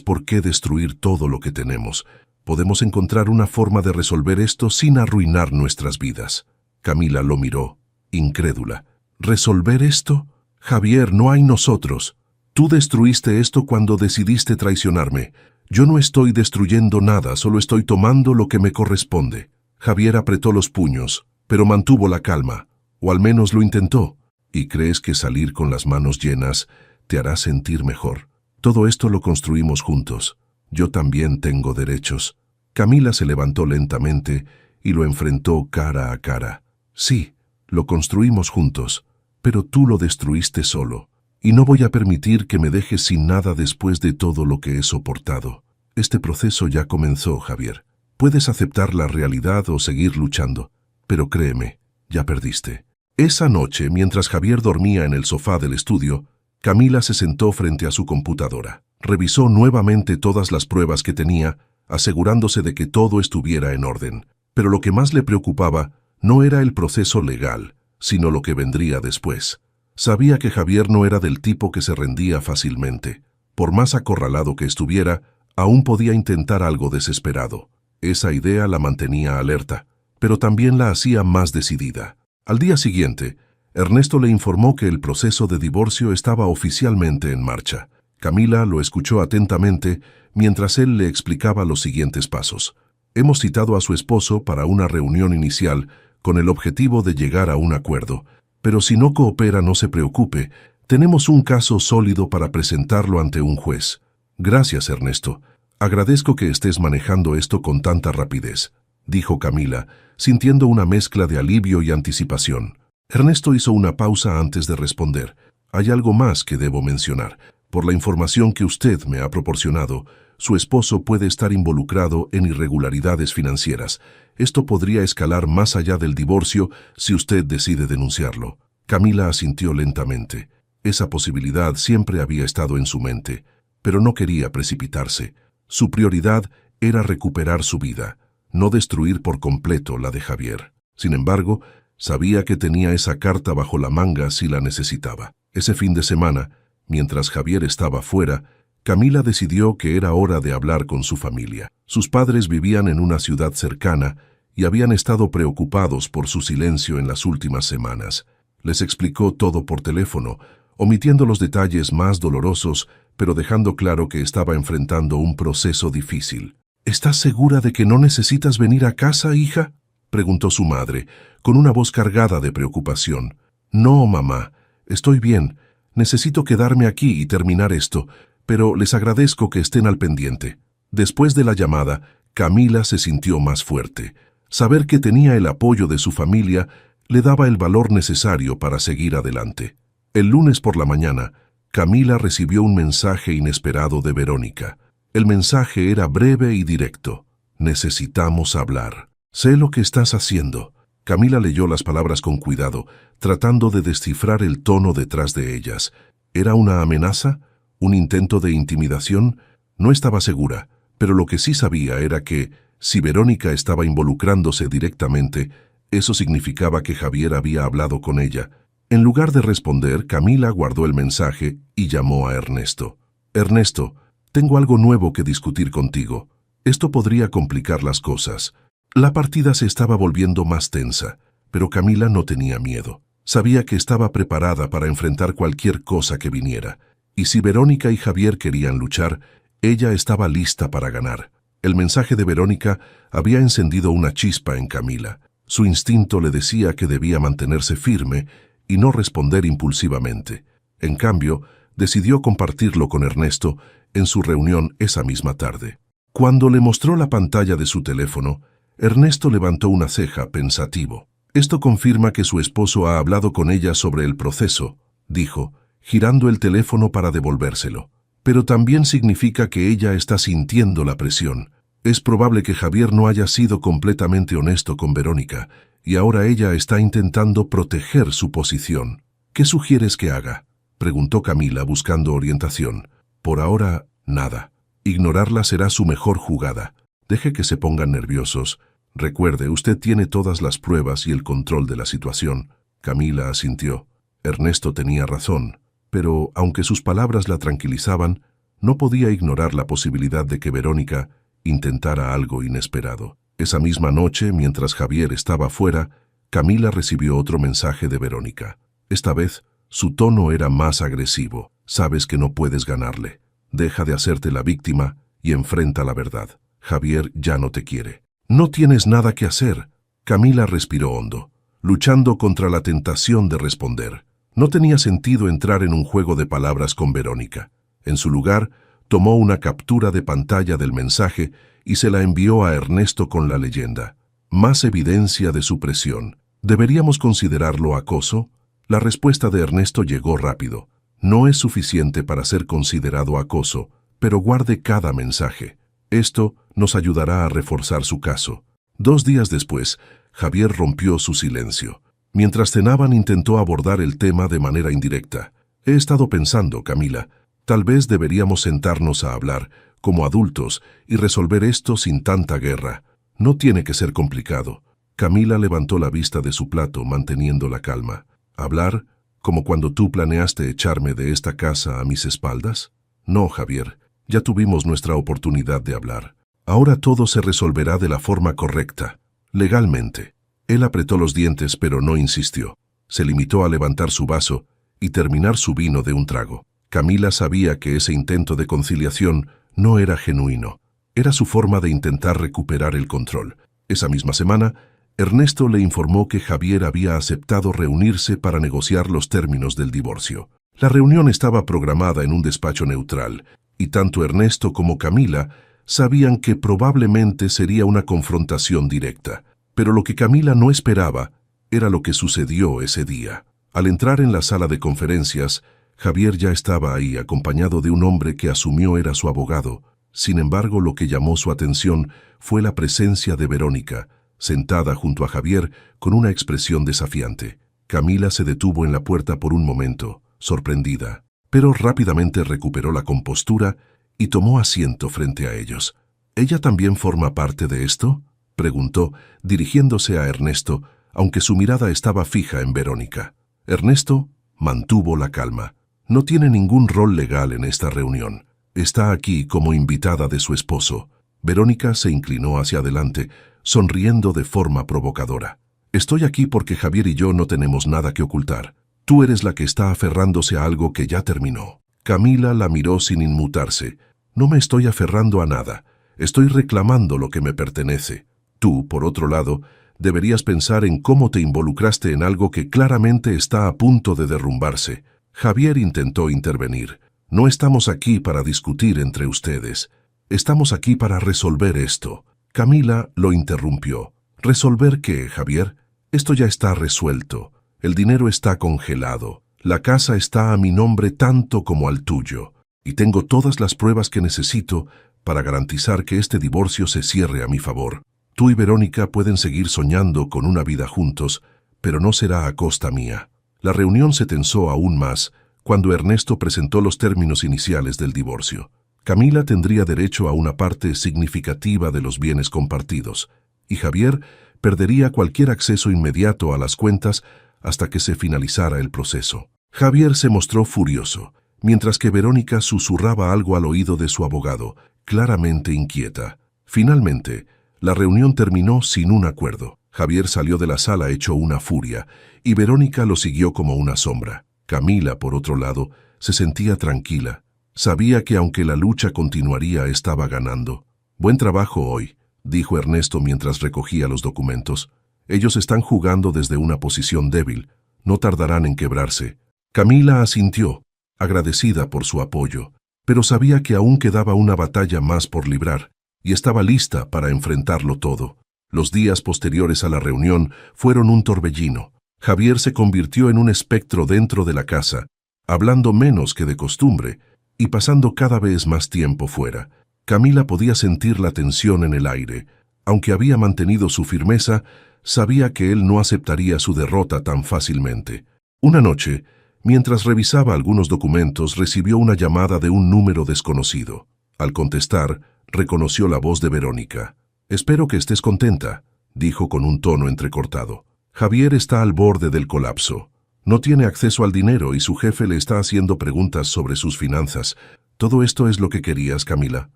Speaker 1: por qué destruir todo lo que tenemos. Podemos encontrar una forma de resolver esto sin arruinar nuestras vidas. Camila lo miró, incrédula. ¿Resolver esto? Javier, no hay nosotros. Tú destruiste esto cuando decidiste traicionarme. Yo no estoy destruyendo nada, solo estoy tomando lo que me corresponde. Javier apretó los puños, pero mantuvo la calma, o al menos lo intentó. ¿Y crees que salir con las manos llenas te hará sentir mejor? Todo esto lo construimos juntos. Yo también tengo derechos. Camila se levantó lentamente y lo enfrentó cara a cara. Sí, lo construimos juntos, pero tú lo destruiste solo. Y no voy a permitir que me dejes sin nada después de todo lo que he soportado. Este proceso ya comenzó, Javier. Puedes aceptar la realidad o seguir luchando, pero créeme, ya perdiste. Esa noche, mientras Javier dormía en el sofá del estudio, Camila se sentó frente a su computadora. Revisó nuevamente todas las pruebas que tenía, asegurándose de que todo estuviera en orden. Pero lo que más le preocupaba no era el proceso legal, sino lo que vendría después. Sabía que Javier no era del tipo que se rendía fácilmente. Por más acorralado que estuviera, aún podía intentar algo desesperado. Esa idea la mantenía alerta, pero también la hacía más decidida. Al día siguiente, Ernesto le informó que el proceso de divorcio estaba oficialmente en marcha. Camila lo escuchó atentamente mientras él le explicaba los siguientes pasos. Hemos citado a su esposo para una reunión inicial con el objetivo de llegar a un acuerdo. Pero si no coopera, no se preocupe, tenemos un caso sólido para presentarlo ante un juez. Gracias, Ernesto. Agradezco que estés manejando esto con tanta rapidez, dijo Camila, sintiendo una mezcla de alivio y anticipación. Ernesto hizo una pausa antes de responder. Hay algo más que debo mencionar. Por la información que usted me ha proporcionado, su esposo puede estar involucrado en irregularidades financieras. Esto podría escalar más allá del divorcio si usted decide denunciarlo. Camila asintió lentamente. Esa posibilidad siempre había estado en su mente, pero no quería precipitarse. Su prioridad era recuperar su vida, no destruir por completo la de Javier. Sin embargo, sabía que tenía esa carta bajo la manga si la necesitaba. Ese fin de semana, mientras Javier estaba fuera, Camila decidió que era hora de hablar con su familia. Sus padres vivían en una ciudad cercana y habían estado preocupados por su silencio en las últimas semanas. Les explicó todo por teléfono, omitiendo los detalles más dolorosos, pero dejando claro que estaba enfrentando un proceso difícil. ¿Estás segura de que no necesitas venir a casa, hija?, preguntó su madre, con una voz cargada de preocupación. No, mamá, estoy bien. Necesito quedarme aquí y terminar esto, pero les agradezco que estén al pendiente. Después de la llamada, Camila se sintió más fuerte. Saber que tenía el apoyo de su familia le daba el valor necesario para seguir adelante. El lunes por la mañana, Camila recibió un mensaje inesperado de Verónica. El mensaje era breve y directo. Necesitamos hablar. Sé lo que estás haciendo. Camila leyó las palabras con cuidado, tratando de descifrar el tono detrás de ellas. ¿Era una amenaza? ¿Un intento de intimidación? No estaba segura, pero lo que sí sabía era que, si Verónica estaba involucrándose directamente, eso significaba que Javier había hablado con ella. En lugar de responder, Camila guardó el mensaje y llamó a Ernesto. Ernesto, tengo algo nuevo que discutir contigo. Esto podría complicar las cosas. La partida se estaba volviendo más tensa, pero Camila no tenía miedo. Sabía que estaba preparada para enfrentar cualquier cosa que viniera. Y si Verónica y Javier querían luchar, ella estaba lista para ganar. El mensaje de Verónica había encendido una chispa en Camila. Su instinto le decía que debía mantenerse firme y no responder impulsivamente. En cambio, decidió compartirlo con Ernesto en su reunión esa misma tarde. Cuando le mostró la pantalla de su teléfono, Ernesto levantó una ceja pensativo. Esto confirma que su esposo ha hablado con ella sobre el proceso, dijo, girando el teléfono para devolvérselo. Pero también significa que ella está sintiendo la presión. Es probable que Javier no haya sido completamente honesto con Verónica, y ahora ella está intentando proteger su posición. ¿Qué sugieres que haga?, preguntó Camila buscando orientación. Por ahora, nada. Ignorarla será su mejor jugada. Deje que se pongan nerviosos. Recuerde, usted tiene todas las pruebas y el control de la situación. Camila asintió. Ernesto tenía razón, pero aunque sus palabras la tranquilizaban, no podía ignorar la posibilidad de que Verónica intentara algo inesperado. Esa misma noche, mientras Javier estaba fuera, Camila recibió otro mensaje de Verónica. Esta vez, su tono era más agresivo. Sabes que no puedes ganarle. Deja de hacerte la víctima y enfrenta la verdad. Javier ya no te quiere. No tienes nada que hacer. Camila respiró hondo, luchando contra la tentación de responder. No tenía sentido entrar en un juego de palabras con Verónica. En su lugar, tomó una captura de pantalla del mensaje y se la envió a Ernesto con la leyenda. Más evidencia de su presión. ¿Deberíamos considerarlo acoso? La respuesta de Ernesto llegó rápido. No es suficiente para ser considerado acoso, pero guarde cada mensaje. Esto nos ayudará a reforzar su caso. 2 días después, Javier rompió su silencio. Mientras cenaban intentó abordar el tema de manera indirecta. He estado pensando, Camila, tal vez deberíamos sentarnos a hablar, como adultos, y resolver esto sin tanta guerra. No tiene que ser complicado. Camila levantó la vista de su plato, manteniendo la calma. ¿Hablar? ¿Como cuando tú planeaste echarme de esta casa a mis espaldas? No, Javier, ya tuvimos nuestra oportunidad de hablar. Ahora todo se resolverá de la forma correcta, legalmente. Él apretó los dientes pero no insistió. Se limitó a levantar su vaso y terminar su vino de un trago. Camila sabía que ese intento de conciliación no era genuino. Era su forma de intentar recuperar el control. Esa misma semana, Ernesto le informó que Javier había aceptado reunirse para negociar los términos del divorcio. La reunión estaba programada en un despacho neutral, y tanto Ernesto como Camila sabían que probablemente sería una confrontación directa. Pero lo que Camila no esperaba era lo que sucedió ese día. Al entrar en la sala de conferencias, Javier ya estaba ahí, acompañado de un hombre que asumió era su abogado. Sin embargo, lo que llamó su atención fue la presencia de Verónica, sentada junto a Javier con una expresión desafiante. Camila se detuvo en la puerta por un momento, sorprendida, pero rápidamente recuperó la compostura y tomó asiento frente a ellos. ¿Ella también forma parte de esto?, preguntó, dirigiéndose a Ernesto, aunque su mirada estaba fija en Verónica. Ernesto mantuvo la calma. No tiene ningún rol legal en esta reunión. Está aquí como invitada de su esposo. Verónica se inclinó hacia adelante, sonriendo de forma provocadora. Estoy aquí porque Javier y yo no tenemos nada que ocultar. Tú eres la que está aferrándose a algo que ya terminó. Camila la miró sin inmutarse. No me estoy aferrando a nada. Estoy reclamando lo que me pertenece. Tú, por otro lado, deberías pensar en cómo te involucraste en algo que claramente está a punto de derrumbarse. Javier intentó intervenir. No estamos aquí para discutir entre ustedes. Estamos aquí para resolver esto. Camila lo interrumpió. ¿Resolver qué, Javier? Esto ya está resuelto. El dinero está congelado. La casa está a mi nombre tanto como al tuyo. Y tengo todas las pruebas que necesito para garantizar que este divorcio se cierre a mi favor. Tú y Verónica pueden seguir soñando con una vida juntos, pero no será a costa mía. La reunión se tensó aún más cuando Ernesto presentó los términos iniciales del divorcio. Camila tendría derecho a una parte significativa de los bienes compartidos, y Javier perdería cualquier acceso inmediato a las cuentas hasta que se finalizara el proceso. Javier se mostró furioso, mientras que Verónica susurraba algo al oído de su abogado, claramente inquieta. Finalmente, la reunión terminó sin un acuerdo. Javier salió de la sala hecho una furia, y Verónica lo siguió como una sombra. Camila, por otro lado, se sentía tranquila. Sabía que aunque la lucha continuaría, estaba ganando. Buen trabajo hoy, dijo Ernesto mientras recogía los documentos. Ellos están jugando desde una posición débil. No tardarán en quebrarse. Camila asintió, agradecida por su apoyo, pero sabía que aún quedaba una batalla más por librar, y estaba lista para enfrentarlo todo. Los días posteriores a la reunión fueron un torbellino. Javier se convirtió en un espectro dentro de la casa, hablando menos que de costumbre y pasando cada vez más tiempo fuera. Camila podía sentir la tensión en el aire. Aunque había mantenido su firmeza, sabía que él no aceptaría su derrota tan fácilmente. Una noche, mientras revisaba algunos documentos, recibió una llamada de un número desconocido. Al contestar, reconoció la voz de Verónica. «Espero que estés contenta», dijo con un tono entrecortado. «Javier está al borde del colapso. No tiene acceso al dinero y su jefe le está haciendo preguntas sobre sus finanzas. ¿Todo esto es lo que querías, Camila?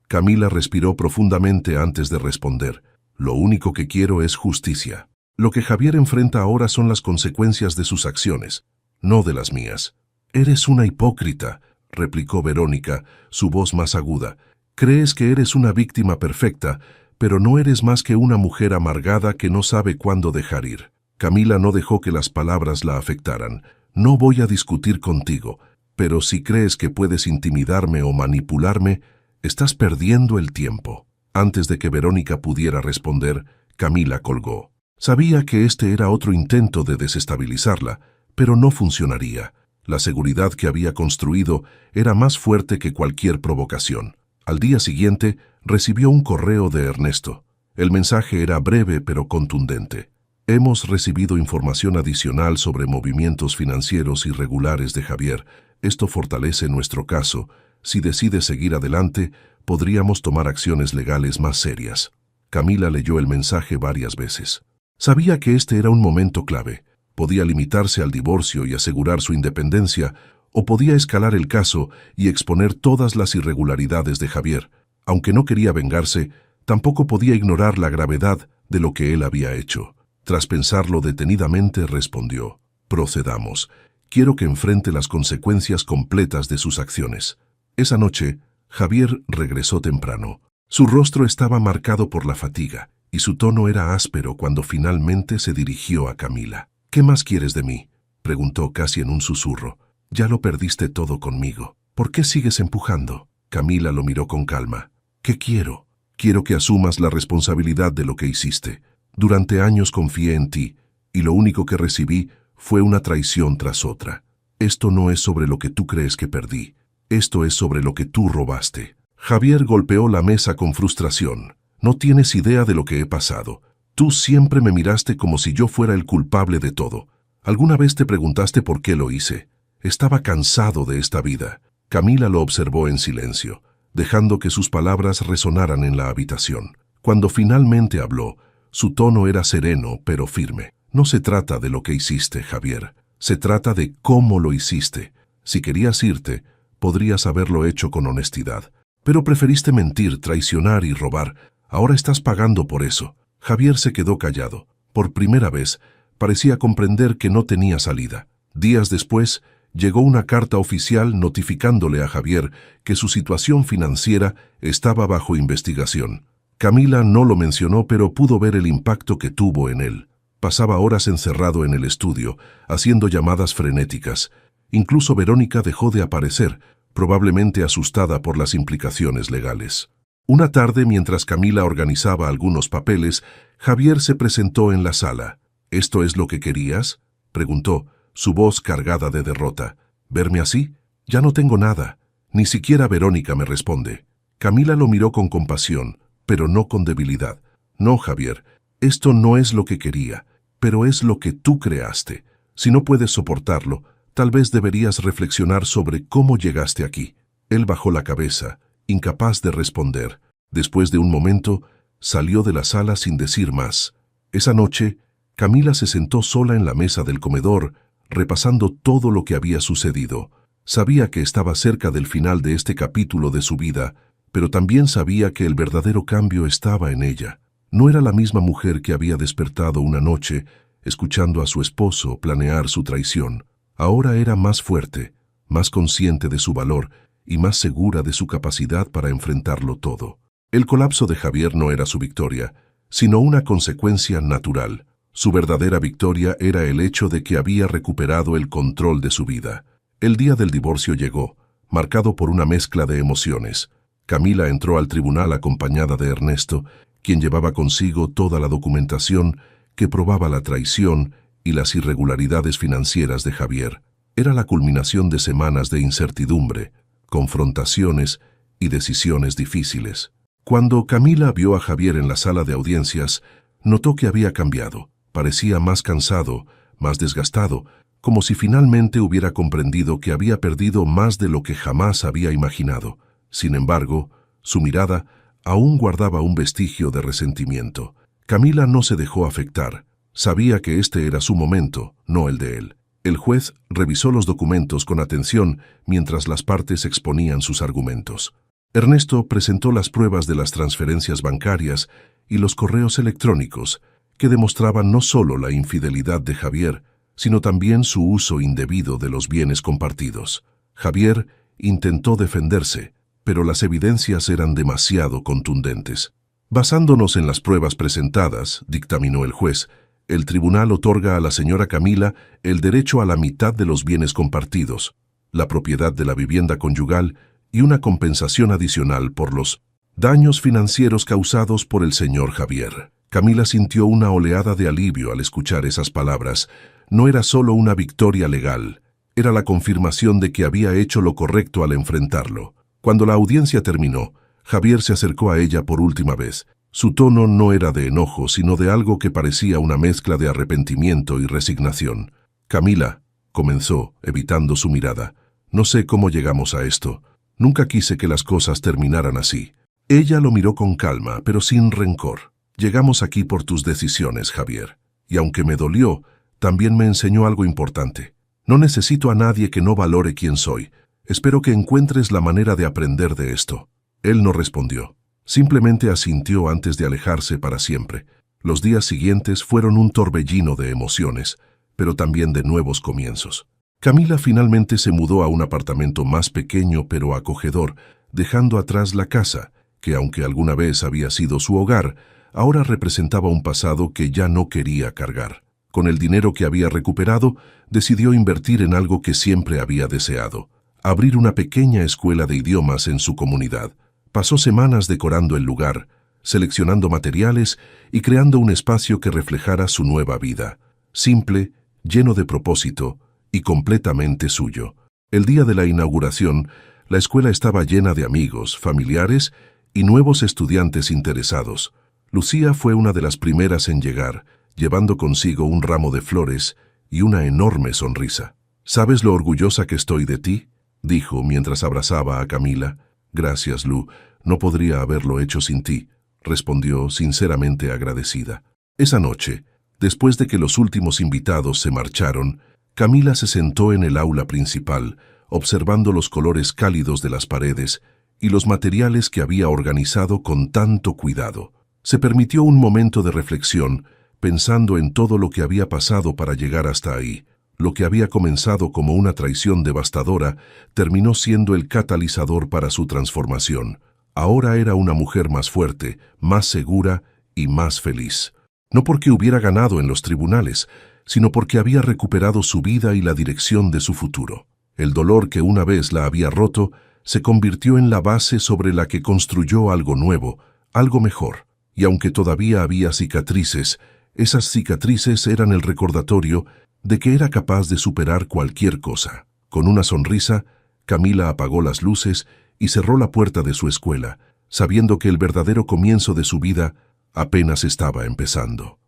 Speaker 1: Camila respiró profundamente antes de responder. Lo único que quiero es justicia. Lo que Javier enfrenta ahora son las consecuencias de sus acciones, no de las mías. Eres una hipócrita, replicó Verónica, su voz más aguda. Crees que eres una víctima perfecta, pero no eres más que una mujer amargada que no sabe cuándo dejar ir. Camila no dejó que las palabras la afectaran. No voy a discutir contigo, pero si crees que puedes intimidarme o manipularme, estás perdiendo el tiempo. Antes de que Verónica pudiera responder, Camila colgó. Sabía que este era otro intento de desestabilizarla, pero no funcionaría. La seguridad que había construido era más fuerte que cualquier provocación. Al día siguiente, recibió un correo de Ernesto. El mensaje era breve pero contundente. Hemos recibido información adicional sobre movimientos financieros irregulares de Javier. Esto fortalece nuestro caso. Si decide seguir adelante, podríamos tomar acciones legales más serias. Camila leyó el mensaje varias veces. Sabía que este era un momento clave. Podía limitarse al divorcio y asegurar su independencia, o podía escalar el caso y exponer todas las irregularidades de Javier. Aunque no quería vengarse, tampoco podía ignorar la gravedad de lo que él había hecho. Tras pensarlo detenidamente, respondió: procedamos. Quiero que enfrente las consecuencias completas de sus acciones. Esa noche, Javier regresó temprano. Su rostro estaba marcado por la fatiga, y su tono era áspero cuando finalmente se dirigió a Camila. ¿Qué más quieres de mí?, preguntó casi en un susurro. Ya lo perdiste todo conmigo. ¿Por qué sigues empujando? Camila lo miró con calma. ¿Qué quiero? Quiero que asumas la responsabilidad de lo que hiciste. Durante años confié en ti, y lo único que recibí fue una traición tras otra. Esto no es sobre lo que tú crees que perdí. Esto es sobre lo que tú robaste. Javier golpeó la mesa con frustración. No tienes idea de lo que he pasado. Tú siempre me miraste como si yo fuera el culpable de todo. ¿Alguna vez te preguntaste por qué lo hice? Estaba cansado de esta vida. Camila lo observó en silencio, dejando que sus palabras resonaran en la habitación. Cuando finalmente habló, su tono era sereno pero firme. No se trata de lo que hiciste, Javier. Se trata de cómo lo hiciste. Si querías irte, podrías haberlo hecho con honestidad. Pero preferiste mentir, traicionar y robar. Ahora estás pagando por eso. Javier se quedó callado. Por primera vez, parecía comprender que no tenía salida. Días después, llegó una carta oficial notificándole a Javier que su situación financiera estaba bajo investigación. Camila no lo mencionó, pero pudo ver el impacto que tuvo en él. Pasaba horas encerrado en el estudio, haciendo llamadas frenéticas. Incluso Verónica dejó de aparecer, probablemente asustada por las implicaciones legales. Una tarde, mientras Camila organizaba algunos papeles, Javier se presentó en la sala. ¿Esto es lo que querías?, preguntó, su voz cargada de derrota. ¿Verme así? Ya no tengo nada. Ni siquiera Verónica me responde. Camila lo miró con compasión, pero no con debilidad. No, Javier, esto no es lo que quería, pero es lo que tú creaste. Si no puedes soportarlo, tal vez deberías reflexionar sobre cómo llegaste aquí. Él bajó la cabeza, incapaz de responder. Después de un momento, salió de la sala sin decir más. Esa noche, Camila se sentó sola en la mesa del comedor, repasando todo lo que había sucedido. Sabía que estaba cerca del final de este capítulo de su vida, pero también sabía que el verdadero cambio estaba en ella. No era la misma mujer que había despertado una noche, escuchando a su esposo planear su traición. Ahora era más fuerte, más consciente de su valor y más segura de su capacidad para enfrentarlo todo. El colapso de Javier no era su victoria, sino una consecuencia natural. Su verdadera victoria era el hecho de que había recuperado el control de su vida. El día del divorcio llegó, marcado por una mezcla de emociones. Camila entró al tribunal acompañada de Ernesto, quien llevaba consigo toda la documentación que probaba la traición y las irregularidades financieras de Javier. Era la culminación de semanas de incertidumbre, confrontaciones y decisiones difíciles. Cuando Camila vio a Javier en la sala de audiencias, notó que había cambiado. Parecía más cansado, más desgastado, como si finalmente hubiera comprendido que había perdido más de lo que jamás había imaginado. Sin embargo, su mirada aún guardaba un vestigio de resentimiento. Camila no se dejó afectar. Sabía que este era su momento, no el de él. El juez revisó los documentos con atención mientras las partes exponían sus argumentos. Ernesto presentó las pruebas de las transferencias bancarias y los correos electrónicos, que demostraban no solo la infidelidad de Javier, sino también su uso indebido de los bienes compartidos. Javier intentó defenderse, pero las evidencias eran demasiado contundentes. Basándonos en las pruebas presentadas, dictaminó el juez, el tribunal otorga a la señora Camila el derecho a la mitad de los bienes compartidos, la propiedad de la vivienda conyugal y una compensación adicional por los daños financieros causados por el señor Javier. Camila sintió una oleada de alivio al escuchar esas palabras. No era solo una victoria legal, era la confirmación de que había hecho lo correcto al enfrentarlo. Cuando la audiencia terminó, Javier se acercó a ella por última vez. Su tono no era de enojo, sino de algo que parecía una mezcla de arrepentimiento y resignación. «Camila», comenzó, evitando su mirada, «no sé cómo llegamos a esto. Nunca quise que las cosas terminaran así». Ella lo miró con calma, pero sin rencor. «Llegamos aquí por tus decisiones, Javier. Y aunque me dolió, también me enseñó algo importante. No necesito a nadie que no valore quién soy. Espero que encuentres la manera de aprender de esto». Él no respondió. Simplemente asintió antes de alejarse para siempre. Los días siguientes fueron un torbellino de emociones, pero también de nuevos comienzos. Camila finalmente se mudó a un apartamento más pequeño pero acogedor, dejando atrás la casa, que aunque alguna vez había sido su hogar, ahora representaba un pasado que ya no quería cargar. Con el dinero que había recuperado, decidió invertir en algo que siempre había deseado: abrir una pequeña escuela de idiomas en su comunidad. Pasó semanas decorando el lugar, seleccionando materiales y creando un espacio que reflejara su nueva vida, simple, lleno de propósito y completamente suyo. El día de la inauguración, la escuela estaba llena de amigos, familiares y nuevos estudiantes interesados. Lucía fue una de las primeras en llegar, llevando consigo un ramo de flores y una enorme sonrisa. «¿Sabes lo orgullosa que estoy de ti?», dijo mientras abrazaba a Camila. «Gracias, Lu. No podría haberlo hecho sin ti», respondió sinceramente agradecida. Esa noche, después de que los últimos invitados se marcharon, Camila se sentó en el aula principal, observando los colores cálidos de las paredes y los materiales que había organizado con tanto cuidado. Se permitió un momento de reflexión, pensando en todo lo que había pasado para llegar hasta ahí. Lo que había comenzado como una traición devastadora terminó siendo el catalizador para su transformación. Ahora era una mujer más fuerte, más segura y más feliz. No porque hubiera ganado en los tribunales, sino porque había recuperado su vida y la dirección de su futuro. El dolor que una vez la había roto se convirtió en la base sobre la que construyó algo nuevo, algo mejor. Y aunque todavía había cicatrices, esas cicatrices eran el recordatorio de que era capaz de superar cualquier cosa. Con una sonrisa, Camila apagó las luces y cerró la puerta de su escuela, sabiendo que el verdadero comienzo de su vida apenas estaba empezando.